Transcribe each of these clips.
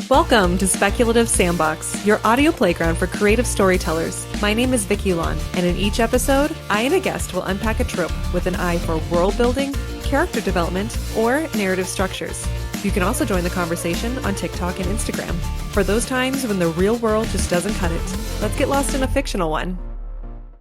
Welcome to Speculative Sandbox, your audio playground for creative storytellers. My name is Vickie Lan, and in each episode, I and a guest will unpack a trope with an eye for world building, character development, or narrative structures. You can also join the conversation on TikTok and Instagram. For those times when the real world just doesn't cut it, let's get lost in a fictional one.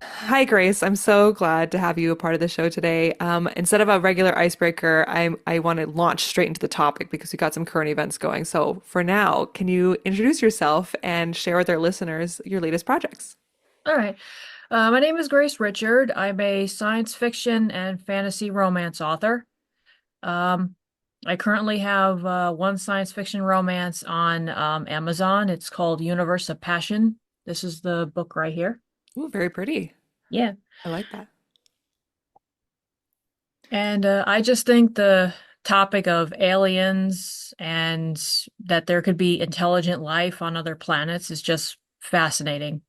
Hi, Grace. I'm so glad to have you a part of the show today. Instead of a regular icebreaker, I want to launch straight into the topic because we got some current events going. So for now, can you introduce yourself and share with our listeners your latest projects? All right. My name is Grace Richard. I'm a science fiction and fantasy romance author. Um, I currently have one science fiction romance on Amazon. It's called Universe of Passion. This is the book right here. Ooh, very pretty. Yeah. I like that. And I just think the topic of aliens and that there could be intelligent life on other planets is just fascinating.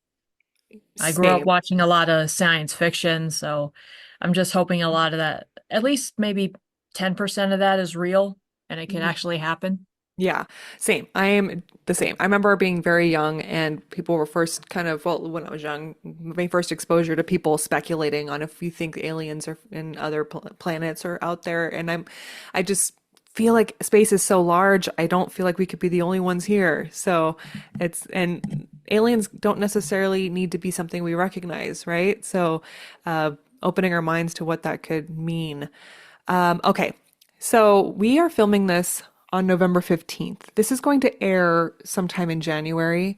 I grew up Same. watching a lot of science fiction, so I'm just hoping a lot of that, at least maybe 10% of that is real and it can actually happen. Yeah, same. I am the same. I remember being very young and people were first well, when I was young, my first exposure to people speculating on if you think aliens are in other planets or out there. And I just feel like space is so large. I don't feel like we could be the only ones here. So and aliens don't necessarily need to be something we recognize, right? So, opening our minds to what that could mean. Okay, so we are filming this on November 15th. This is going to air sometime in January.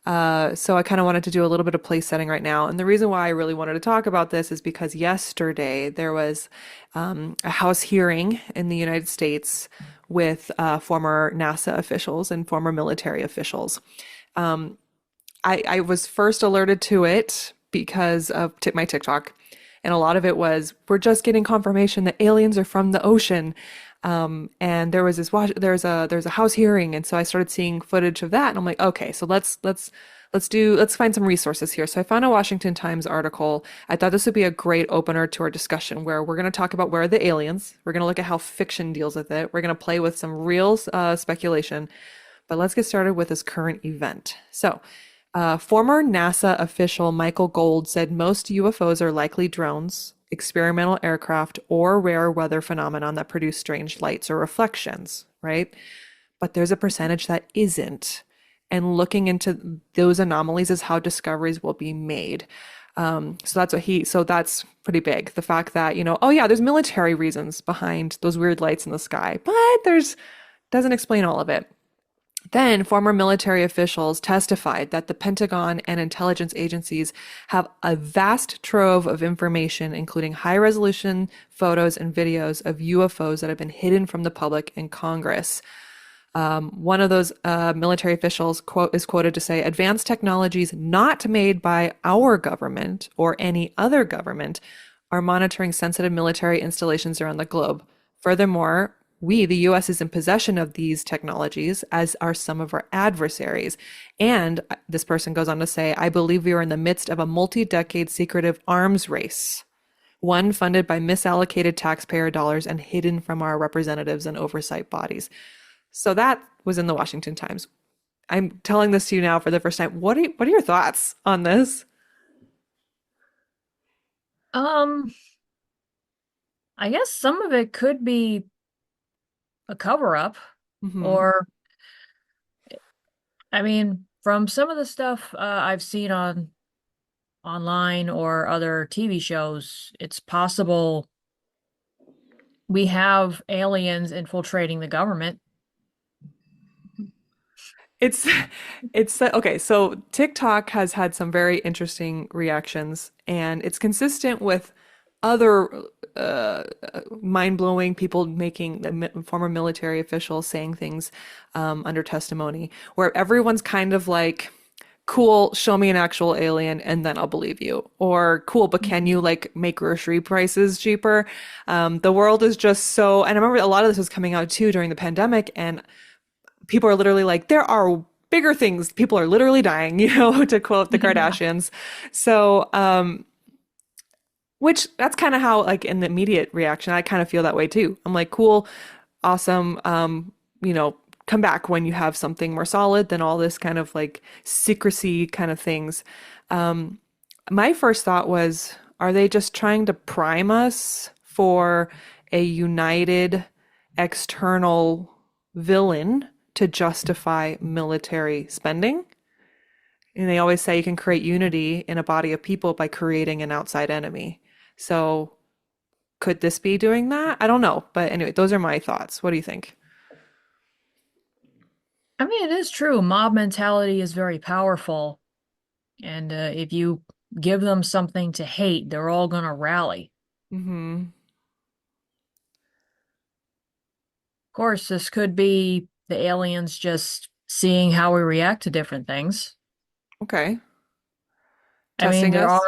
So I kind of wanted to do a little bit of place setting right now. And the reason why I really wanted to talk about this is because yesterday there was a House hearing in the United States with former NASA officials and former military officials. I was first alerted to it because of my TikTok. And a lot of it was, we're just getting confirmation that aliens are from the ocean. And there was there's a House hearing, and so I started seeing footage of that, and I'm like, okay, so let's find some resources here. So I found a Washington Times article. I thought this would be a great opener to our discussion, where we're going to talk about where are the aliens. We're going to look at how fiction deals with it. We're going to play with some real speculation, but let's get started with this current event. So. Former NASA official Michael Gold said most UFOs are likely drones, experimental aircraft, or rare weather phenomenon that produce strange lights or reflections, right? But there's a percentage that isn't. And looking into those anomalies is how discoveries will be made. So that's pretty big. The fact that, oh yeah, there's military reasons behind those weird lights in the sky, but doesn't explain all of it. Then, former military officials testified that the Pentagon and intelligence agencies have a vast trove of information, including high-resolution photos and videos of UFOs that have been hidden from the public and Congress. One of those military officials is quoted to say, "Advanced technologies not made by our government or any other government are monitoring sensitive military installations around the globe. Furthermore, the US, is in possession of these technologies, as are some of our adversaries." And this person goes on to say, "I believe we are in the midst of a multi-decade secretive arms race, one funded by misallocated taxpayer dollars and hidden from our representatives and oversight bodies." So that was in the Washington Times. I'm telling this to you now for the first time. What are your thoughts on this? Um, I guess some of it could be a cover up, Hmm. or I mean, from some of the stuff I've seen on online or other TV shows, it's possible we have aliens infiltrating the government. It's it's okay. So TikTok has had some very interesting reactions, and it's consistent with other mind-blowing people making former military officials saying things under testimony, where everyone's kind of like, "Cool, show me an actual alien, and then I'll believe you," or "Cool, but can you like make grocery prices cheaper?" The world is just so, and I remember a lot of this was coming out too during the pandemic, and people are literally like, there are bigger things. People are literally dying, to quote the Yeah. Kardashians. So, which that's kind of how, like, in the immediate reaction, I kind of feel that way too. I'm like, cool, awesome, come back when you have something more solid than all this kind of like secrecy kind of things. Um, my first thought was, are they just trying to prime us for a united external villain to justify military spending? And they always say you can create unity in a body of people by creating an outside enemy. So could this be doing that? I don't know. But anyway, those are my thoughts. What do you think? I mean, it is true. Mob mentality is very powerful. And if you give them something to hate, they're all going to rally. Hmm. Of course, this could be the aliens just seeing how we react to different things. Okay. I mean, Testing us?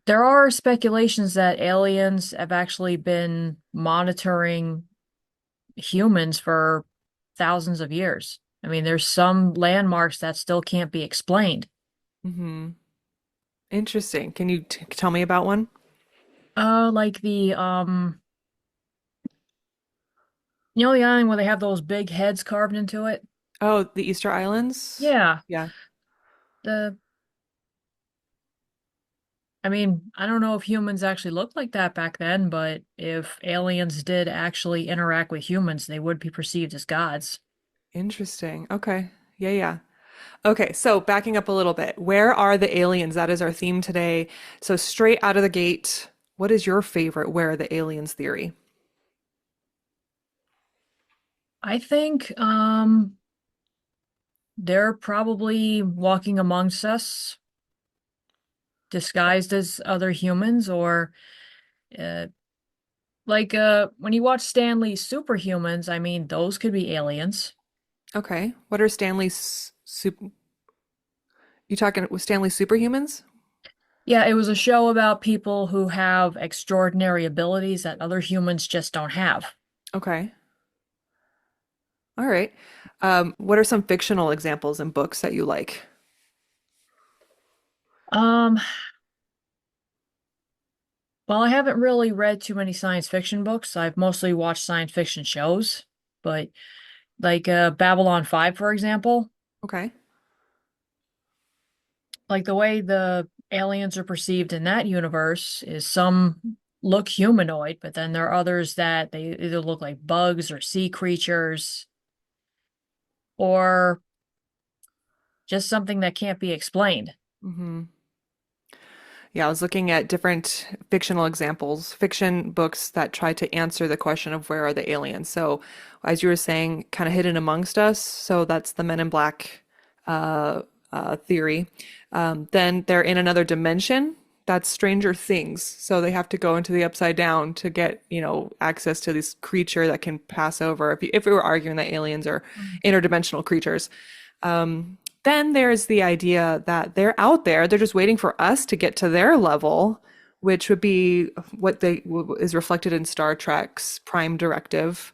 there are speculations that aliens have actually been monitoring humans for thousands of years. I mean, there's some landmarks that still can't be explained. Hmm. Interesting. Can you tell me about one? Like the island where they have those big heads carved into it. Oh, the Easter Islands? Yeah, Yeah. the I mean, I don't know if humans actually looked like that back then, but if aliens did actually interact with humans, they would be perceived as gods. Interesting. Okay. Yeah, yeah. Okay, so backing up a little bit, where are the aliens? That is our theme today. So straight out of the gate, what is your favorite where are the aliens theory? I think they're probably walking amongst us, disguised as other humans, or uh, when you watch Stanley's Superhumans, I mean, those could be aliens. Okay. What are Stanley's you talking with Stanley superhumans? Yeah, it was a show about people who have extraordinary abilities that other humans just don't have. Okay. All right. What are some fictional examples in books that you like? Um, well, I haven't really read too many science fiction books. I've mostly watched science fiction shows, but Babylon 5, for example, Okay. like the way the aliens are perceived in that universe is some look humanoid, but then there are others that they either look like bugs or sea creatures or just something that can't be explained. Hmm. Yeah, I was looking at different fictional examples, fiction books that try to answer the question of where are the aliens. So, as you were saying, kind of hidden amongst us. So that's the Men in Black theory. Then they're in another dimension. That's Stranger Things. So they have to go into the upside down to get, access to this creature that can pass over. If we were arguing that aliens are interdimensional creatures. Then there's the idea that they're out there, they're just waiting for us to get to their level, which would be what they is reflected in Star Trek's Prime Directive.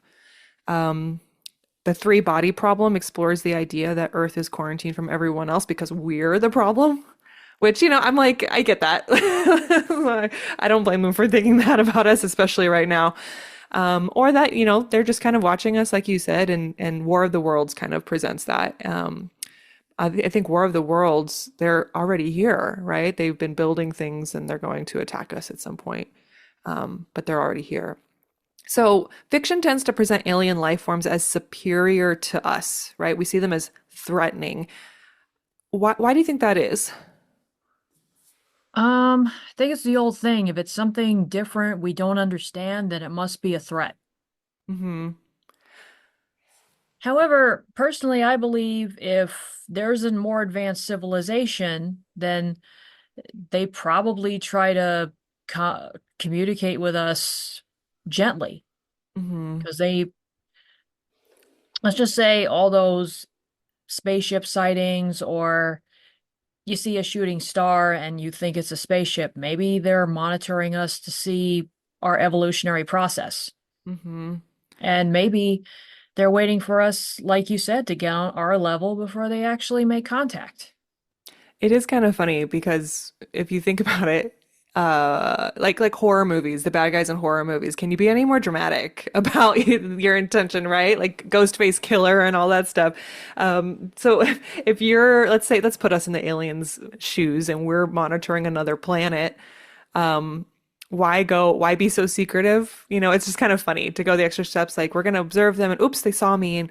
The three body problem explores the idea that Earth is quarantined from everyone else because we're the problem. Which, I'm like, I get that. I don't blame them for thinking that about us, especially right now. Or that, they're just kind of watching us, like you said, and War of the Worlds kind of presents that. I think War of the Worlds, they're already here, right? They've been building things and they're going to attack us at some point, but they're already here. So fiction tends to present alien life forms as superior to us, right? We see them as threatening. Why do you think that is? I think it's the old thing. If it's something different we don't understand, then it must be a threat. Hmm. However, personally, I believe if there's a more advanced civilization, then they probably try to communicate with us gently. Hmm. Because let's just say all those spaceship sightings, or you see a shooting star and you think it's a spaceship, maybe they're monitoring us to see our evolutionary process. Hmm. And maybe they're waiting for us, like you said, to get on our level before they actually make contact. It is kind of funny because if you think about it, like horror movies, the bad guys in horror movies. Can you be any more dramatic about your intention, right? Like Ghostface killer and all that stuff. So if you're, let's say, let's put us in the aliens' shoes and we're monitoring another planet. Why be so secretive? It's just kind of funny to go the extra steps. Like we're going to observe them and oops, they saw me and,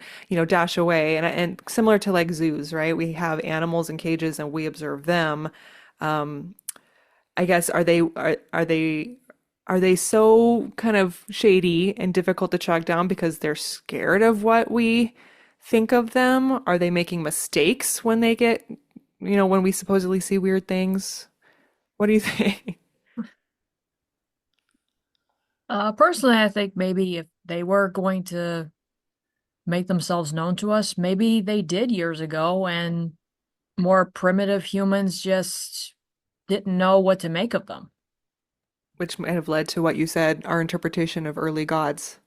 dash away. And similar to like zoos, right? We have animals in cages and we observe them. I guess are they so kind of shady and difficult to track down because they're scared of what we think of them? Are they making mistakes when they get, when we supposedly see weird things? What do you think? Personally, I think maybe if they were going to make themselves known to us, maybe they did years ago, and more primitive humans just didn't know what to make of them. Which might have led to what you said, our interpretation of early gods.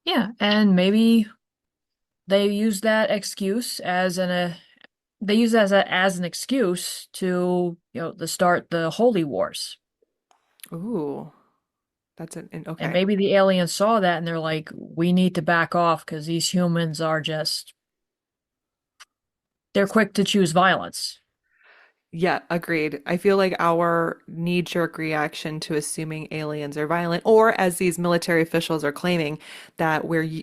Yeah, and maybe they use that excuse as they use it as an excuse to, to start the Holy Wars. Ooh, And okay. maybe the aliens saw that and they're like, we need to back off because these humans are just, they're quick to choose violence. Yeah, agreed. I feel like our knee-jerk reaction to assuming aliens are violent, or as these military officials are claiming, that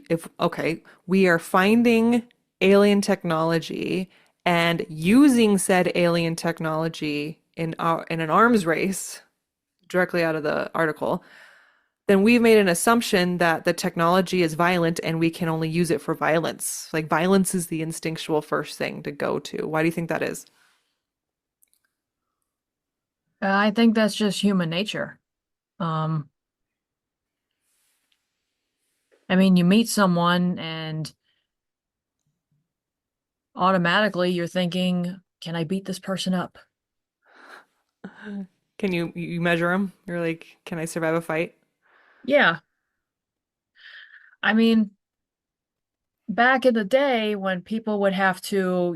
if, okay, we are finding alien technology and using said alien technology in an arms race, directly out of the article, then we've made an assumption that the technology is violent and we can only use it for violence. Like violence is the instinctual first thing to go to. Why do you think that is? I think that's just human nature. Um, I mean, you meet someone and automatically you're thinking, can I beat this person up? Can you measure them? You're like, can I survive a fight? Yeah. I mean, back in the day when people would have to,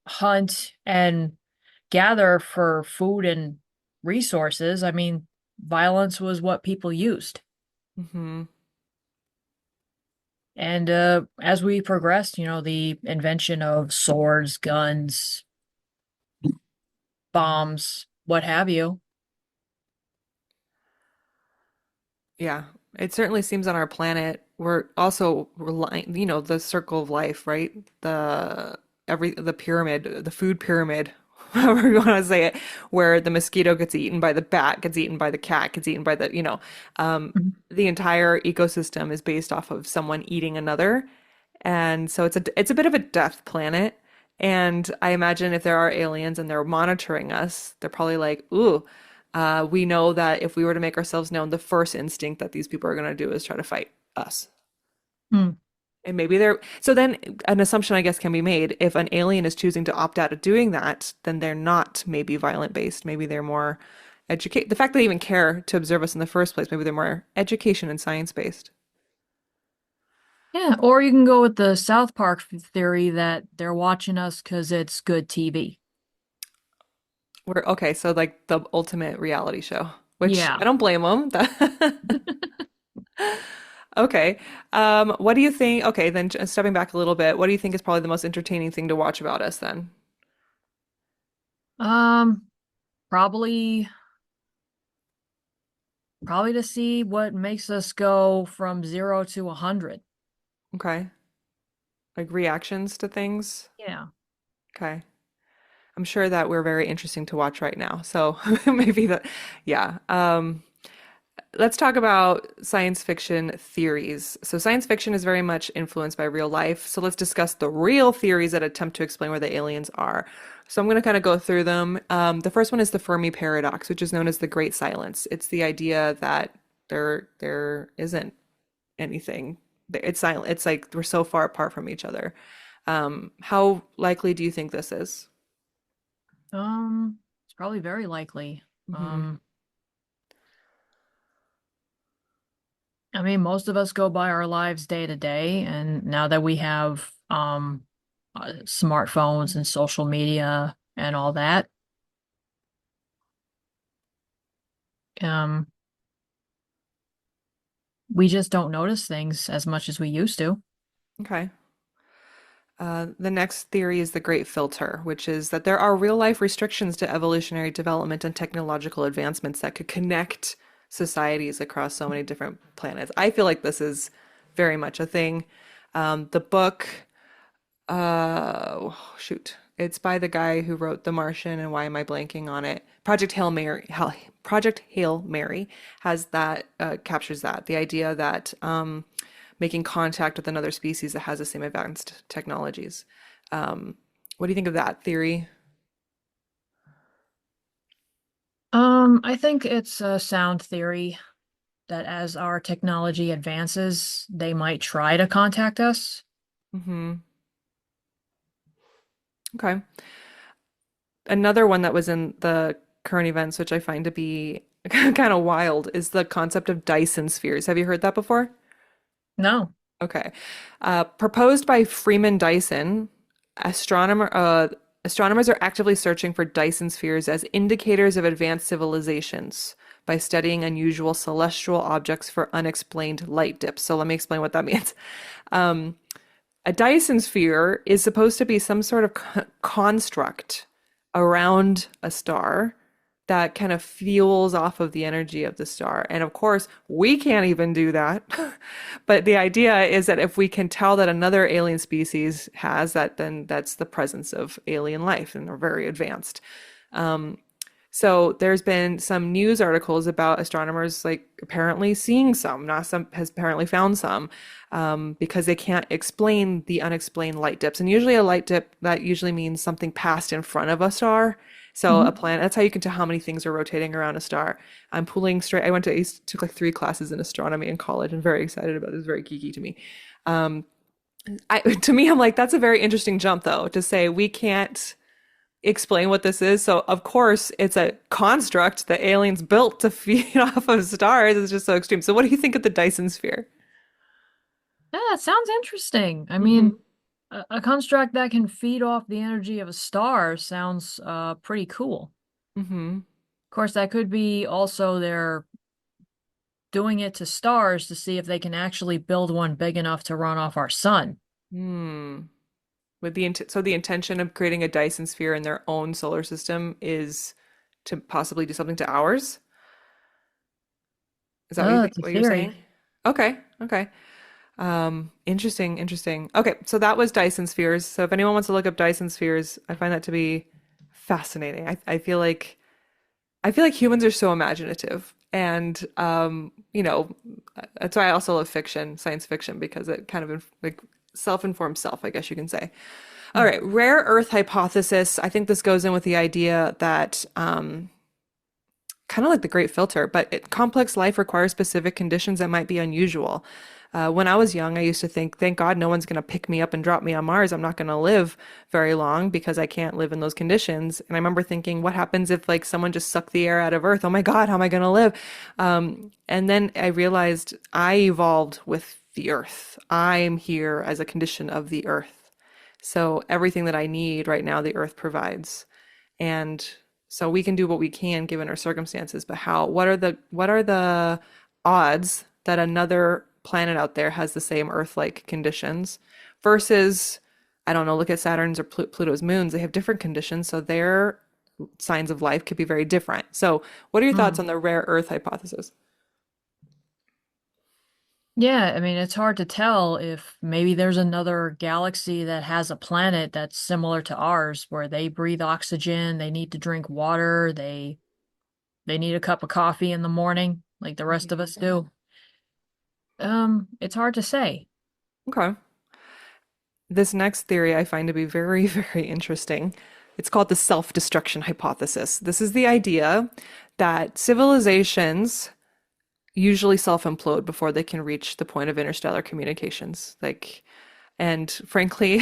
hunt and gather for food and resources, I mean, violence was what people used. Hmm. And as we progressed, the invention of swords, guns, bombs, what have you. Yeah, it certainly seems on our planet we're also relying, the circle of life, right? The pyramid, the food pyramid, however you want to say it, where the mosquito gets eaten by the bat, gets eaten by the cat, gets eaten by um, Mhm. the entire ecosystem is based off of someone eating another. And so it's a bit of a death planet. And I imagine if there are aliens and they're monitoring us, they're probably like, ooh, we know that if we were to make ourselves known, the first instinct that these people are going to do is try to fight us. Hmm. And maybe so then an assumption, I guess, can be made. If an alien is choosing to opt out of doing that, then they're not maybe violent based. Maybe they're more the fact that they even care to observe us in the first place, maybe they're more education and science based. Yeah, or you can go with the South Park theory that they're watching us because it's good TV. We're okay, so like the ultimate reality show, which Yeah. I don't blame them. Okay. What do you think? Okay, then stepping back a little bit, what do you think is probably the most entertaining thing to watch about us then? Um, probably probably to see what makes us go from 0 to 100. Okay. Like reactions to things? Yeah. Okay. I'm sure that we're very interesting to watch right now. So maybe that, yeah. Let's talk about science fiction theories. So, science fiction is very much influenced by real life. So, let's discuss the real theories that attempt to explain where the aliens are. So, I'm going to kind of go through them. The first one is the Fermi paradox, which is known as the Great Silence. It's the idea that there isn't anything. It's silent. It's like we're so far apart from each other. How likely do you think this is? It's probably very likely. Hmm. Um, I mean, most of us go by our lives day to day, and now that we have smartphones and social media and all that, Um, we just don't notice things as much as we used to. Okay. The next theory is the Great Filter, which is that there are real life restrictions to evolutionary development and technological advancements that could connect societies across so many different planets. I feel like this is very much a thing. The book, oh, shoot, it's by the guy who wrote The Martian, and why am I blanking on it? Project Hail Mary has that, captures that, the idea that making contact with another species that has the same advanced technologies. What do you think of that theory? I think it's a sound theory that as our technology advances, they might try to contact us. Hmm. Okay. Another one that was in the current events, which I find to be kind of wild, is the concept of Dyson spheres. Have you heard that before? No. Okay. Proposed by Freeman Dyson, astronomers are actively searching for Dyson spheres as indicators of advanced civilizations by studying unusual celestial objects for unexplained light dips. So let me explain what that means. Um, a Dyson sphere is supposed to be some sort of construct around a star that kind of fuels off of the energy of the star. And of course, we can't even do that. But the idea is that if we can tell that another alien species has that, then that's the presence of alien life and they're very advanced. Um, so there's been some news articles about astronomers like apparently seeing some. NASA has apparently found some because they can't explain the unexplained light dips. And usually a light dip, that usually means something passed in front of a star. So a Mhm. planet, that's how you can tell how many things are rotating around a star. I'm pulling straight. I took like 3 classes in astronomy in college and very excited about it. It was very geeky to me. Um, to me, I'm like, that's a very interesting jump though, to say we can't explain what this is. So of course it's a construct that aliens built to feed off of stars. It's just so extreme. So what do you think of the Dyson sphere? Yeah, it sounds interesting. I Hmm. mean, a construct that can feed off the energy of a star sounds pretty cool. Hmm. Of course, that could be also they're doing it to stars to see if they can actually build one big enough to run off our sun. Hmm. With so the intention of creating a Dyson sphere in their own solar system is to possibly do something to ours. Is that what you Oh, think? it's a What you're saying? theory. Okay. Okay. Interesting. Interesting. Okay. So that was Dyson spheres. So if anyone wants to look up Dyson spheres, I find that to be fascinating. I feel like humans are so imaginative. And that's why I also love fiction, science fiction, because it kind of like self-informed self, I guess you can say. All Hmm. right, rare earth hypothesis. I think this goes in with the idea that kind of like the Great Filter, but complex life requires specific conditions that might be unusual. When I was young, I used to think, thank God no one's going to pick me up and drop me on Mars. I'm not going to live very long because I can't live in those conditions. And I remember thinking, what happens if like someone just sucked the air out of Earth? Oh my God, how am I going to live? And then I realized I evolved with the Earth. I'm here as a condition of the Earth. So everything that I need right now, the Earth provides. And so we can do what we can given our circumstances, but what are the odds that another planet out there has the same Earth-like conditions versus, I don't know, look at Saturn's or Pluto's moons. They have different conditions, so their signs of life could be very different. So, what are your thoughts Hmm. on the rare Earth hypothesis? Yeah, I mean, it's hard to tell if maybe there's another galaxy that has a planet that's similar to ours, where they breathe oxygen, they need to drink water, they need a cup of coffee in the morning, like the rest of Mhm. us do. It's hard to say. Okay. This next theory I find to be very, very interesting. It's called the self-destruction hypothesis. This is the idea that civilizations usually self-implode before they can reach the point of interstellar communications. Like, and frankly,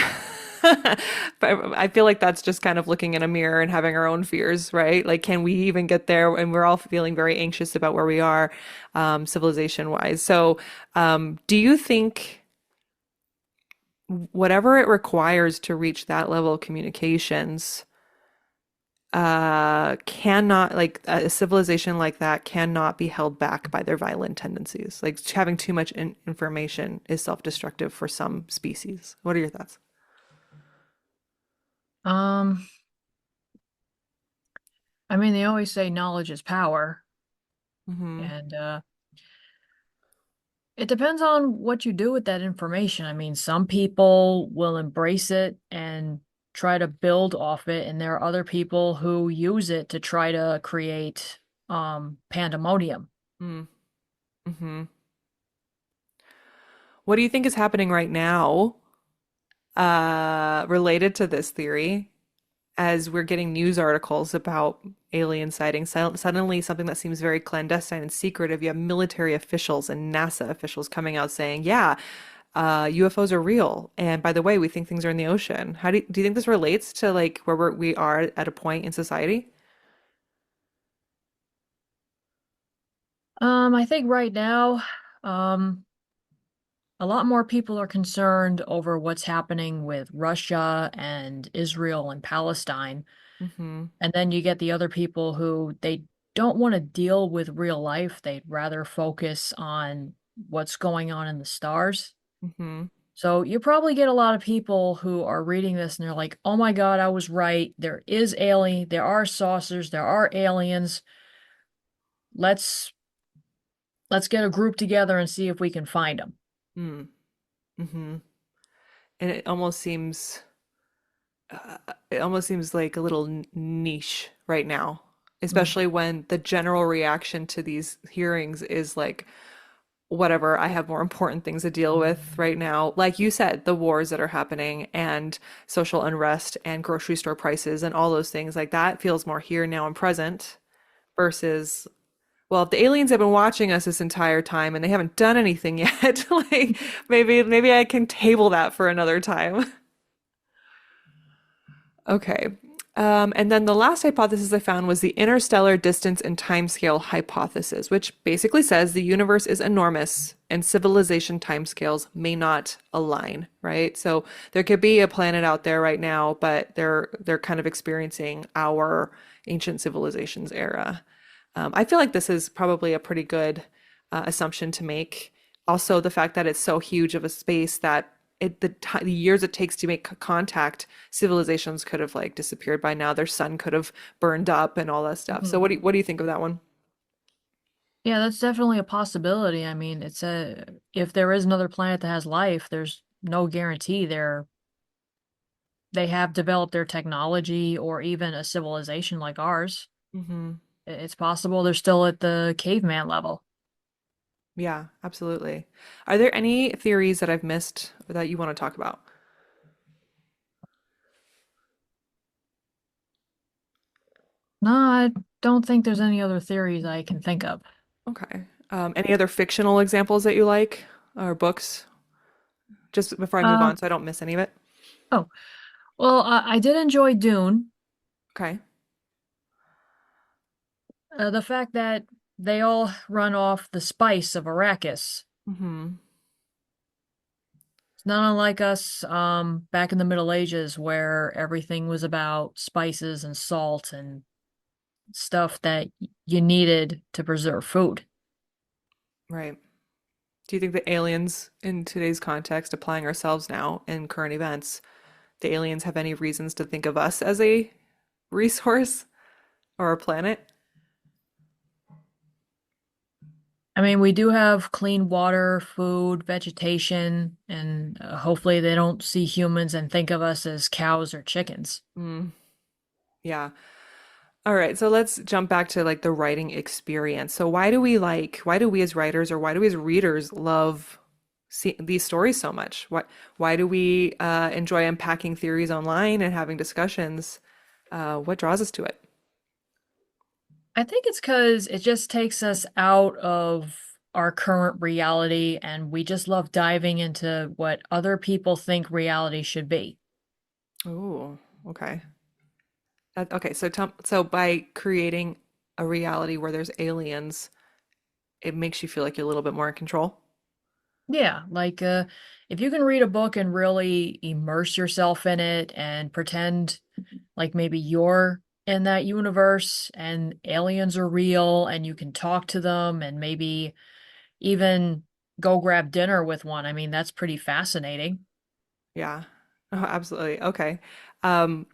I feel like that's just kind of looking in a mirror and having our own fears, right? Like, can we even get there? And we're all feeling very anxious about where we are, civilization-wise. So, do you think whatever it requires to reach that level of communications, cannot, like a civilization like that cannot be held back by their violent tendencies. Like having too much information is self-destructive for some species. What are your thoughts? Um, I mean, they always say knowledge is power, Mm-hmm. and it depends on what you do with that information. I mean, some people will embrace it and try to build off it, and there are other people who use it to try to create pandemonium. Mm-hmm. What do you think is happening right now, related to this theory? As we're getting news articles about alien sightings, suddenly something that seems very clandestine and secretive, you have military officials and NASA officials coming out saying, yeah, UFOs are real. And by the way, we think things are in the ocean. Do you think this relates to like where we are at a point in society? I think right now, um, a lot more people are concerned over what's happening with Russia and Israel and Palestine. Mm-hmm. And then you get the other people who they don't want to deal with real life. They'd rather focus on what's going on in the stars. Mm-hmm. So you probably get a lot of people who are reading this and they're like, "Oh my God, I was right. There are saucers, there are aliens. Let's let's get a group together and see if we can find them." Mm. Mm-hmm. And it almost seems like a little niche right now, Mm. especially when the general reaction to these hearings is like, whatever, I have more important things to deal with right now. Like you said, the wars that are happening and social unrest and grocery store prices and all those things like that feels more here, now, and present versus, well, if the aliens have been watching us this entire time and they haven't done anything yet, like maybe I can table that for another time. Okay. And then the last hypothesis I found was the interstellar distance and timescale hypothesis, which basically says the universe is enormous and civilization timescales may not align, right? So there could be a planet out there right now, but they're kind of experiencing our ancient civilizations era. I feel like this is probably a pretty good assumption to make. Also, the fact that it's so huge of a space that the years it takes to make contact, civilizations could have like disappeared by now. Their sun could have burned up and all that stuff. So Mhm. what do you think of that one? Yeah, that's definitely a possibility. I mean, it's a if there is another planet that has life, there's no guarantee they have developed their technology or even a civilization like ours. Hmm. It's possible they're still at the caveman level. Yeah, absolutely. Are there any theories that I've missed or that you want to talk about? No, I don't think there's any other theories I can think of. Okay. Any other fictional examples that you like or books? Just before I move Uh, on, so I don't miss any of it. oh, well, I did enjoy Dune. Okay. The fact that they all run off the spice of Arrakis. Hmm. It's not unlike us back in the Middle Ages where everything was about spices and salt and stuff that you needed to preserve food. Right. Do you think the aliens in today's context, applying ourselves now in current events, the aliens have any reasons to think of us as a resource or a planet? I mean, we do have clean water, food, vegetation, and hopefully they don't see humans and think of us as cows or chickens. Mm, yeah. All right, so let's jump back to like the writing experience. So why do we as writers or why do we as readers love these stories so much? Why do we enjoy unpacking theories online and having discussions? What draws us to it? I think it's because it just takes us out of our current reality and we just love diving into what other people think reality should be. Oh, okay. Okay, so so by creating a reality where there's aliens, it makes you feel like you're a little bit more in control. Yeah, like if you can read a book and really immerse yourself in it and pretend like maybe you're in that universe and aliens are real and you can talk to them and maybe even go grab dinner with one. I mean, that's pretty fascinating. Yeah. Oh, absolutely. Okay. Um,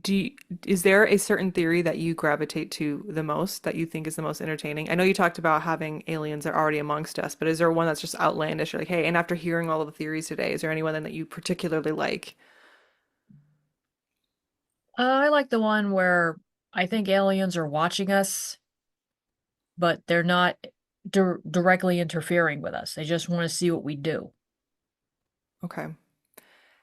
do you, is there a certain theory that you gravitate to the most that you think is the most entertaining? I know you talked about having aliens are already amongst us, but is there one that's just outlandish? You're like, hey, and after hearing all of the theories today, is there anyone that you particularly like? I like the one where I think aliens are watching us, but they're not directly interfering with us. They just want to see what we do. Okay.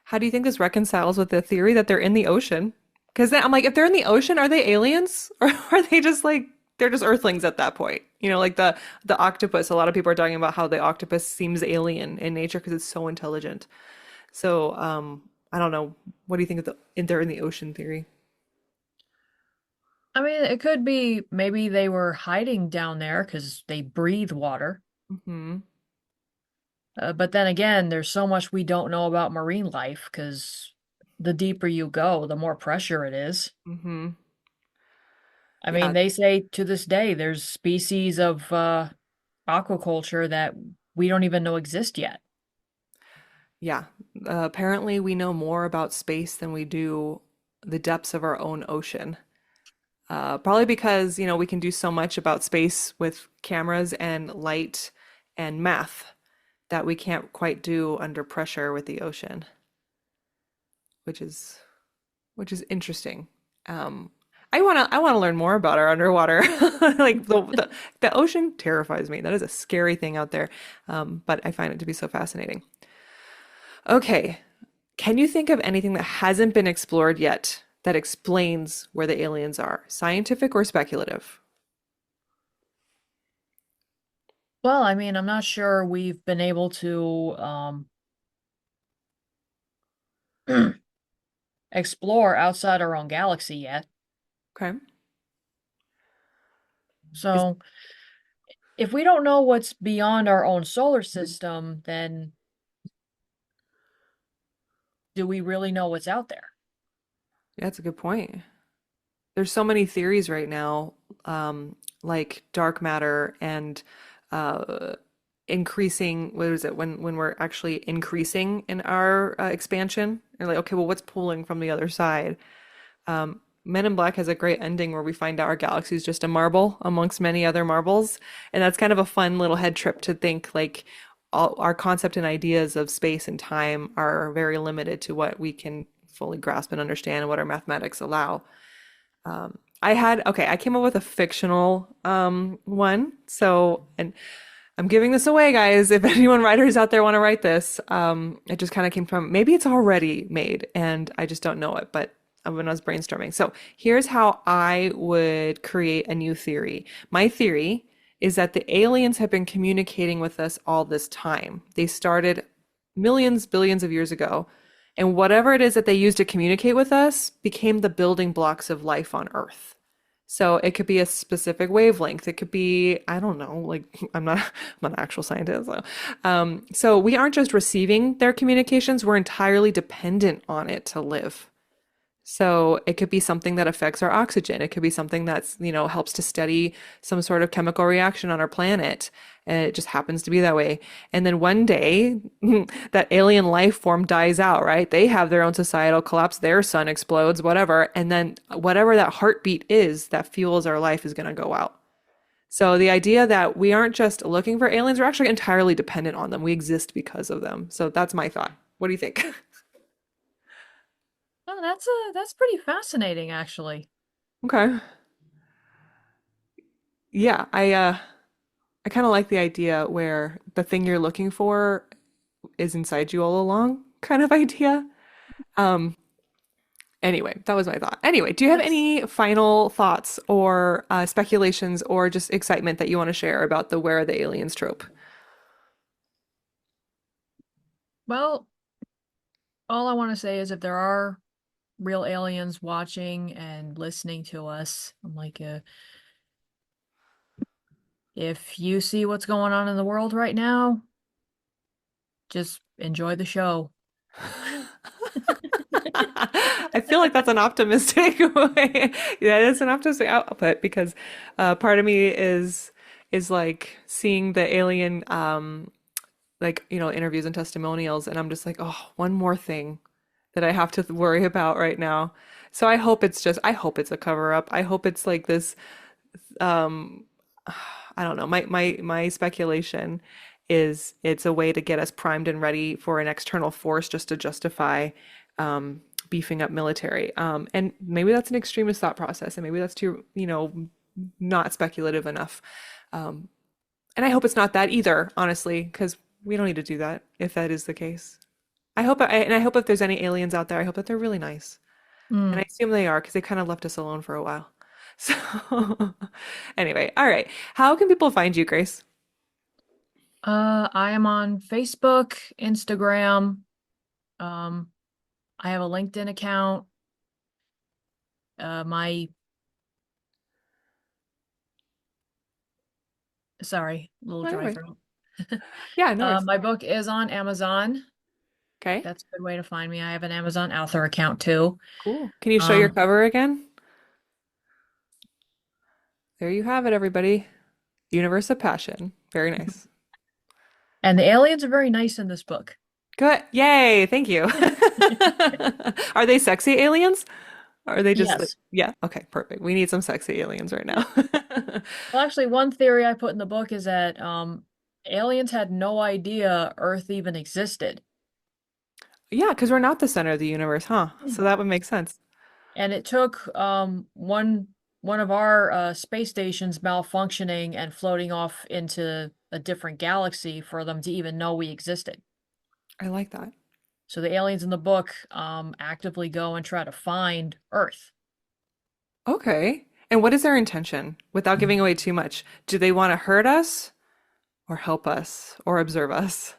How do you think this reconciles with the theory that they're in the ocean? Because then I'm like, if they're in the ocean, are they aliens or are they just like they're just Earthlings at that point? You know, like the octopus. A lot of people are talking about how the octopus seems alien in nature because it's so intelligent. So, I don't know. What do you think of the in they're in the ocean theory? I mean, it could be maybe they were hiding down there because they breathe water. Hmm. But then again, there's so much we don't know about marine life because the deeper you go, the more pressure it is. Hmm. I mean, Yeah, they say to this day there's species of aquaculture that we don't even know exist yet. yeah. Apparently, we know more about space than we do the depths of our own ocean. Probably because, you know, we can do so much about space with cameras and light and math that we can't quite do under pressure with the ocean, which is which is interesting. Um, I wanna learn more about our underwater. Like the ocean terrifies me. That is a scary thing out there. But I find it to be so fascinating. Okay, can you think of anything that hasn't been explored yet that explains where the aliens are, scientific or speculative? Well, I mean, I'm not sure we've been able to explore outside our own galaxy yet. Okay. Is So if we don't know what's beyond our own solar system, then do we really know what's out there? Yeah, that's a good point. There's so many theories right now, like dark matter and uh, increasing. What is it when we're actually increasing in our expansion? And like, okay, well, what's pulling from the other side? Men in Black has a great ending where we find out our galaxy is just a marble amongst many other marbles, and that's kind of a fun little head trip to think like all our concept and ideas of space and time are very limited to what we can fully grasp and understand and what our mathematics allow. I came up with a fictional one. So, and I'm giving this away, guys. If anyone writers out there want to write this, it just kind of came from maybe it's already made and I just don't know it, but when I was brainstorming. So, here's how I would create a new theory. My theory is that the aliens have been communicating with us all this time. They started millions, billions of years ago. And whatever it is that they use to communicate with us became the building blocks of life on Earth. So it could be a specific wavelength. It could be, I don't know, like I'm not an actual scientist. So we aren't just receiving their communications, we're entirely dependent on it to live. So it could be something that affects our oxygen. It could be something that's, you know, helps to study some sort of chemical reaction on our planet. And it just happens to be that way. And then one day, that alien life form dies out, right? They have their own societal collapse, their sun explodes, whatever. And then whatever that heartbeat is that fuels our life is going to go out. So the idea that we aren't just looking for aliens, we're actually entirely dependent on them. We exist because of them. So that's my thought. What do you think? Oh, that's pretty fascinating, actually. Okay. Yeah, I kind of like the idea where the thing you're looking for is inside you all along, kind of idea. Um, anyway, that was my thought. Anyway, do you have That's any final thoughts or speculations or just excitement that you want to share about the where are the aliens trope? well, all I want to say is if there are real aliens watching and listening to us, I'm like, if you see what's going on in the world right now, just enjoy the show. I feel like that's an optimistic way. Yeah, it's an optimistic output because part of me is like seeing the alien like interviews and testimonials, and I'm just like, oh, one more thing that I have to worry about right now. So I hope it's a cover up. I hope it's like this um I don't know. My speculation is it's a way to get us primed and ready for an external force just to justify beefing up military. And maybe that's an extremist thought process, and maybe that's too, not speculative enough. Um, and I hope it's not that either, honestly, because we don't need to do that if that is the case. And I hope if there's any aliens out there, I hope that they're really nice. And I Mm. assume they are because they kind of left us alone for a while. So, anyway, all right. How can people find you, Grace? I am on Facebook, Instagram. Um, I have a LinkedIn account. My sorry, little Oh, dry anyway. throat. Yeah, no worries. My book is on Amazon. Okay, That's a good way to find me. I have an Amazon author account too. cool. Can you show your Um, cover again? There you have it, everybody. Universe of Passion. Very nice. and the aliens are very nice in this book. Good. Yay. Thank you. Are they sexy aliens? Or are they just like, Yes. yeah, okay, perfect. We need some sexy aliens right now. Well, actually, one theory I put in the book is that aliens had no idea Earth even existed. Yeah, because we're not the center of the universe, huh? So Hmm. that would make sense. And it took one of our space stations malfunctioning and floating off into a different galaxy for them to even know we existed. I like that. So the aliens in the book actively go and try to find Earth. Okay. And what is their intention without giving away too much? Do they want to hurt us or help us or observe us?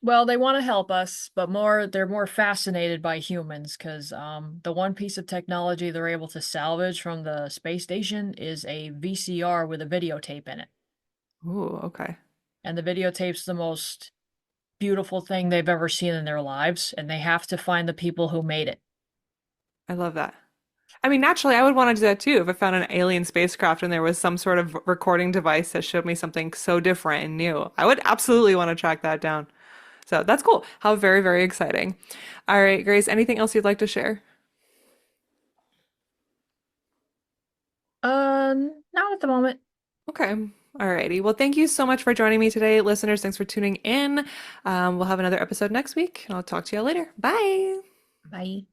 Well, they want to help us, but they're more fascinated by humans because the one piece of technology they're able to salvage from the space station is a VCR with a videotape in it. Ooh, okay. And the videotape's the most beautiful thing they've ever seen in their lives, and they have to find the people who made it. I love that. I mean, naturally, I would want to do that too if I found an alien spacecraft and there was some sort of recording device that showed me something so different and new. I would absolutely want to track that down. So that's cool. How very, very exciting. All right, Grace, anything else you'd like to share? Not at the moment. Okay. All righty. Well, thank you so much for joining me today, listeners. Thanks for tuning in. We'll have another episode next week, and I'll talk to you all later. Bye. Bye.